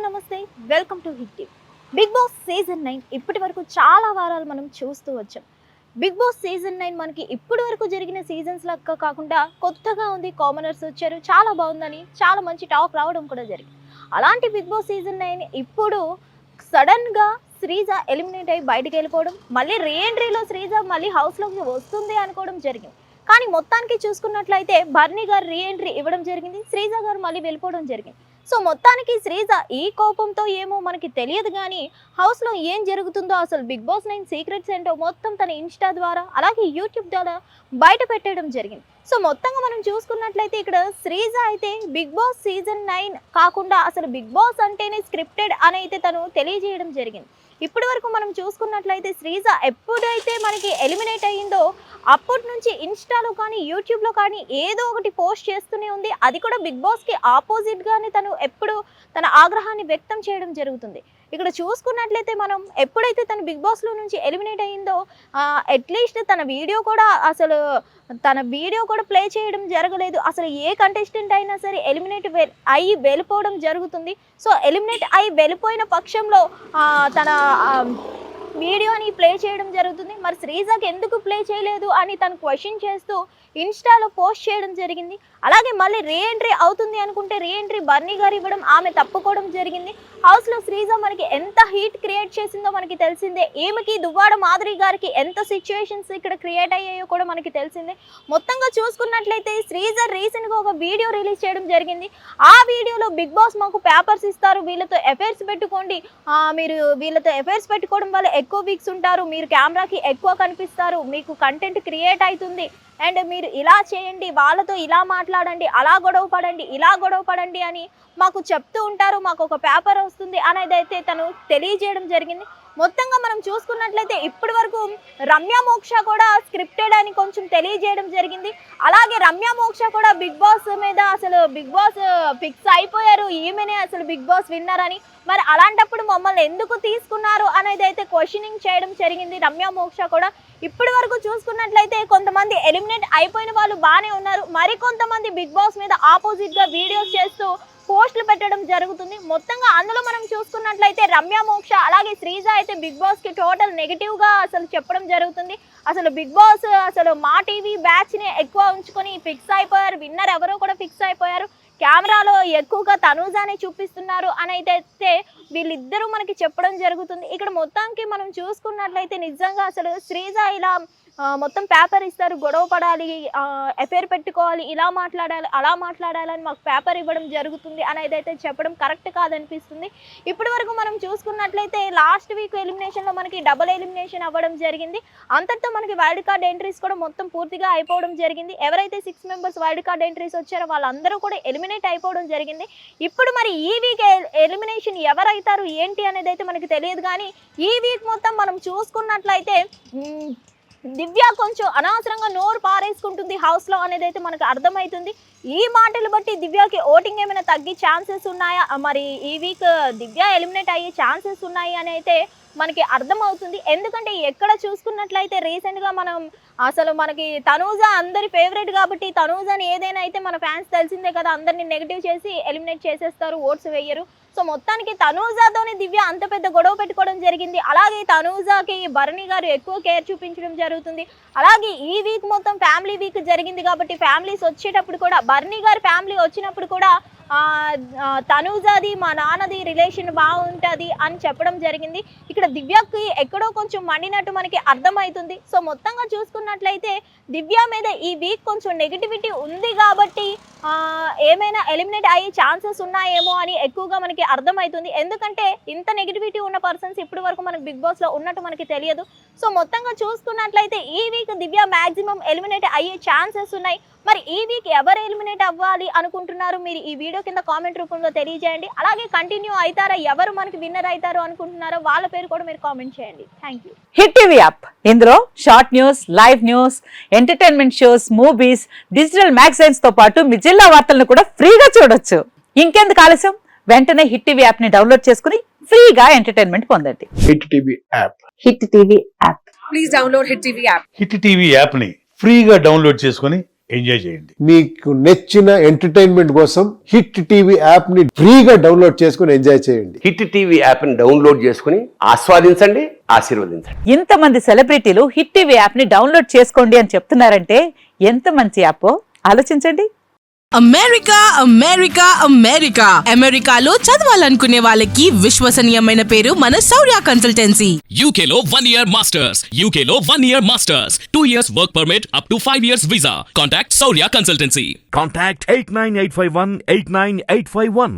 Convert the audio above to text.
నమస్తే, welcome to Hit TV. Bigg Boss season 9 ఇప్పటి వరకు చాలా వారాలు మనం చూస్తూ వచ్చాం. బిగ్ బాస్ సీజన్ 9 మనకి ఇప్పటి వరకు జరిగిన సీజన్స్ లెక్క కాకుండా కొత్తగా ఉంది, కామనర్స్ వచ్చారు, చాలా బాగుందని చాలా మంచి టాక్ రావడం కూడా జరిగింది. అలాంటి బిగ్ బాస్ సీజన్ 9 ఇప్పుడు సడన్గా శ్రీజ ఎలిమినేట్ అయ్యి బయటకు వెళ్ళిపోవడం, మళ్ళీ రీఎంట్రీలో శ్రీజ మళ్ళీ హౌస్లోకి వస్తుంది అనుకోవడం జరిగింది. కానీ మొత్తానికి చూసుకున్నట్లయితే బర్నీ గారు రీఎంట్రీ ఇవ్వడం జరిగింది, శ్రీజ గారు మళ్ళీ వెళ్ళిపోవడం జరిగింది. సో మొత్తానికి శ్రీజ ఈ కోపంతో ఏమో మనకి తెలియదు, కానీ హౌస్లో ఏం జరుగుతుందో అసలు బిగ్ బాస్ 9 సీక్రెట్స్ ఏంటో మొత్తం తన ఇన్స్టా ద్వారా అలాగే యూట్యూబ్ ద్వారా బయట పెట్టడం జరిగింది. సో మొత్తంగా మనం చూసుకున్నట్లయితే ఇక్కడ శ్రీజ అయితే బిగ్ బాస్ సీజన్ 9 కాకుండా అసలు బిగ్ బాస్ అంటేనే స్క్రిప్టెడ్ అని అయితే తను తెలియజేయడం జరిగింది. ఇప్పటి వరకు మనం చూసుకున్నట్లయితే శ్రీజ ఎప్పుడైతే మనకి ఎలిమినేట్ అయ్యిందో అప్పటి నుంచి ఇన్స్టాలో కానీ యూట్యూబ్లో కానీ ఏదో ఒకటి పోస్ట్ చేస్తూనే ఉంది. అది కూడా బిగ్ బాస్కి ఆపోజిట్గానే తను ఎప్పుడు తన ఆగ్రహాన్ని వ్యక్తం చేయడం జరుగుతుంది. ఇక్కడ చూసుకున్నట్లయితే మనం ఎప్పుడైతే తను బిగ్ బాస్లో నుంచి ఎలిమినేట్ అయ్యిందో అట్లీస్ట్ తన వీడియో కూడా ప్లే చేయడం జరగలేదు. అసలు ఏ కంటెస్టెంట్ అయినా సరే ఎలిమినేట్ అయ్యి వెళ్ళిపోవడం జరుగుతుంది. సో ఎలిమినేట్ అయ్యి వెళ్ళిపోయిన పక్షంలో తన వీడియోని ప్లే చేయడం జరుగుతుంది. మరి శ్రీజకి ఎందుకు ప్లే చేయలేదు అని తను క్వశ్చన్ చేస్తూ ఇన్స్టాలో పోస్ట్ చేయడం జరిగింది. అలాగే మళ్ళీ రీఎంట్రీ అవుతుంది అనుకుంటే రీఎంట్రీ బర్నీ గారు ఇవ్వడం, ఆమె తప్పుకోవడం జరిగింది. హౌస్లో శ్రీజ మనకి ఎంత హీట్ క్రియేట్ చేసిందో మనకి తెలిసిందే. ఈమెకి దువ్వాడ మాధురి గారికి ఎంత సిచ్యువేషన్స్ ఇక్కడ క్రియేట్ అయ్యాయో కూడా మనకి తెలిసిందే. మొత్తంగా చూసుకున్నట్లయితే శ్రీజ రీసెంట్గా ఒక వీడియో రిలీజ్ చేయడం జరిగింది. ఆ వీడియోలో బిగ్ బాస్ మాకు పేపర్స్ ఇస్తారు, వీళ్ళతో అఫైర్స్ పెట్టుకోండి, మీరు వీళ్ళతో అఫైర్స్ పెట్టుకోవడం వల్ల ఎక్కువ వీక్స్ ఉంటారు, మీరు కెమెరాకి ఎక్కువ కనిపిస్తారు, మీకు కంటెంట్ క్రియేట్ అవుతుంది, అండ్ మీరు ఇలా చేయండి, వాళ్ళతో ఇలా మాట్లాడండి, అలా గొడవ పడండి, ఇలా గొడవ పడండి అని మాకు చెప్తూ ఉంటారు, మాకు ఒక పేపర్ వస్తుంది అనేది అయితే తను తెలియజేయడం జరిగింది. మొత్తంగా మనం చూసుకున్నట్లయితే ఇప్పటి వరకు రమ్య మోక్ష కూడా స్క్రిప్టెడ్ అని కొంచెం తెలియజేయడం జరిగింది. అలాగే రమ్య మోక్ష కూడా బిగ్ బాస్ మీద అసలు బిగ్ బాస్ ఫిక్స్ అయిపోయారు, ఈమెనే అసలు బిగ్ బాస్ విన్నర్ అని. మరి అలాంటప్పుడు మమ్మల్ని ఎందుకు తీసుకున్నారు అనేది అయితే క్వశ్చనింగ్ చేయడం జరిగింది రమ్య మోక్ష కూడా. ఇప్పటి వరకు చూసుకున్నట్లయితే కొంతమంది ఎలిమినేట్ అయిపోయిన వాళ్ళు బాగానే ఉన్నారు, మరికొంతమంది బిగ్ బాస్ మీద ఆపోజిట్గా వీడియోస్ చేస్తూ పోస్టులు పెట్టడం జరుగుతుంది. మొత్తంగా అందులో మనం చూసుకున్నట్లయితే రమ్య మోక్ష అలాగే శ్రీజ అయితే బిగ్ బాస్కి టోటల్ నెగిటివ్గా అసలు చెప్పడం జరుగుతుంది. అసలు బిగ్ బాస్ అసలు మా టీవీ బ్యాచ్ని ఎక్కువ ఉంచుకొని ఫిక్స్ అయిపోయారు, విన్నర్ ఎవరో కూడా ఫిక్స్ అయిపోయారు, కెమెరాలో ఎక్కువగా తనూజానే చూపిస్తున్నారు అని అయితే వీళ్ళిద్దరూ మనకి చెప్పడం జరుగుతుంది. ఇక్కడ మొత్తానికి మనం చూసుకున్నట్లయితే నిజంగా అసలు శ్రీజ ఇలా మొత్తం పేపర్ ఇస్తారు, గొడవ పడాలి, అఫైర్ పెట్టుకోవాలి, ఇలా మాట్లాడాలి, అలా మాట్లాడాలని మాకు పేపర్ ఇవ్వడం జరుగుతుంది అని అయితే చెప్పడం కరెక్ట్ కాదనిపిస్తుంది. ఇప్పటి వరకు మనం చూసుకున్నట్లయితే లాస్ట్ వీక్ ఎలిమినేషన్లో మనకి డబుల్ ఎలిమినేషన్ అవ్వడం జరిగింది. అంతటితో మనకి వైల్డ్ కార్డ్ ఎంట్రీస్ కూడా మొత్తం పూర్తిగా అయిపోవడం జరిగింది. ఎవరైతే 6 మెంబర్స్ వైల్డ్ కార్డ్ ఎంట్రీస్ వచ్చారో వాళ్ళందరూ కూడా ఎలిమినేట్ అయిపోవడం జరిగింది. ఇప్పుడు మరి ఈ వీక్ ఎలిమినేషన్ ఎవరైతారు ఏంటి అనేది అయితే మనకి తెలియదు, కానీ ఈ వీక్ మొత్తం మనం చూసుకున్నట్లయితే దివ్య కొంచెం అనవసరంగా నోరు పారేసుకుంటుంది హౌస్లో అనేది అయితే మనకు అర్థమవుతుంది. ఈ మాటలు బట్టి దివ్యకి ఓటింగ్ ఏమైనా తగ్గే ఛాన్సెస్ ఉన్నాయా, మరి ఈ వీక్ దివ్య ఎలిమినేట్ అయ్యే ఛాన్సెస్ ఉన్నాయి అని అయితే మనకి అర్థమవుతుంది. ఎందుకంటే ఎక్కడ చూసుకున్నట్లయితే రీసెంట్గా మనం అసలు మనకి తనూజ అందరి ఫేవరెట్ కాబట్టి తనూజని ఏదైనా అయితే మన ఫ్యాన్స్ తెలిసిందే కదా, అందరినీ నెగిటివ్ చేసి ఎలిమినేట్ చేసేస్తారు, ఓట్స్ వేయరు. సో మొత్తానికి తనూజతోని దివ్య అంత పెద్ద గొడవ పెట్టుకోవడం జరిగింది. అలాగే తనూజకి భరణి గారు ఎక్కువ కేర్ చూపించడం జరుగుతుంది. అలాగే ఈ వీక్ మొత్తం ఫ్యామిలీ వీక్ జరిగింది కాబట్టి ఫ్యామిలీస్ వచ్చేటప్పుడు కూడా భరణి గారి ఫ్యామిలీ వచ్చినప్పుడు కూడా తనూజాది మా నాన్నది రిలేషన్ బాగుంటుంది అని చెప్పడం జరిగింది. ఇక్కడ దివ్యకి ఎక్కడో కొంచెం మండినట్టు మనకి అర్థమవుతుంది. సో మొత్తంగా చూసుకున్నట్లయితే దివ్య మీద ఈ వీక్ కొంచెం నెగిటివిటీ ఉంది కాబట్టి ఏమైనా ఎలిమినేట్ అయ్యే ఛాన్సెస్ ఉన్నాయేమో అని ఎక్కువగా మనకి అర్థమవుతుంది. ఎందుకంటే ఇంత నెగిటివిటీ ఉన్న పర్సన్స్ ఇప్పటి వరకు మనకి బిగ్ బాస్లో ఉన్నట్టు మనకి తెలియదు. సో మొత్తంగా చూసుకున్నట్లయితే ఈ వీక్ దివ్య మ్యాక్సిమం ఎలిమినేట్ అయ్యే ఛాన్సెస్ ఉన్నాయి. మరి ఈ వీక్ ఎవరు ఎలిమినేట్ అవ్వాలి అనుకుంటున్నారు మీరు ఈ వీడియో కింద కామెంట్ రూపంలో తెలియజేయండి. అలాగే కంటిన్యూ అవుతారా, ఎవరు మనకి విన్నర్ అవుతారు అనుకుంటున్నారో వాళ్ళ పేరు కూడా మీరు కామెంట్ చేయండి. Thank you. Hit TV app ఇందులో short news, live news, entertainment shows, movies, digital magazines తో పాటు మీ జిల్లా వార్తలను కూడా ఫ్రీగా చూడొచ్చు. ఇంకెందుకు ఆలస్యం, వెంటనే హిట్ టీవీ యాప్ ని డౌన్లోడ్ చేసుకుని ఫ్రీగా ఎంటర్టైన్మెంట్ పొందండి. Hit TV app. Hit TV app. Please download hit TV app. Hit TV యాప్ని ఫ్రీగా డౌన్లోడ్ చేసుకొని ఎంజాయ్ చేయండి. మీకు నచ్చిన ఎంటర్టైన్మెంట్ కోసం హిట్ టీవీ యాప్ ని ఫ్రీగా డౌన్లోడ్ చేసుకుని ఎంజాయ్ చేయండి. హిట్ టీవీ యాప్ని డౌన్లోడ్ చేసుకుని ఆస్వాదించండి, ఆశీర్వదించండి. ఇంతమంది సెలబ్రిటీలు హిట్ టీవీ యాప్ ని డౌన్లోడ్ చేసుకోండి అని చెప్తున్నారంటే ఎంత మంచి యాప్ ఆలోచించండి. అమెరికా అమెరికా అమెరికా అమెరికాలో చదవాలనుకునే వాళ్ళకి విశ్వసనీయమైన పేరు మన శౌర్య consultancy. UK Law 1 Year Masters. UK Law 1 Year Masters. 2 years work permit up to 5 years visa. Contact Saurya Consultancy. Contact 89851 89851.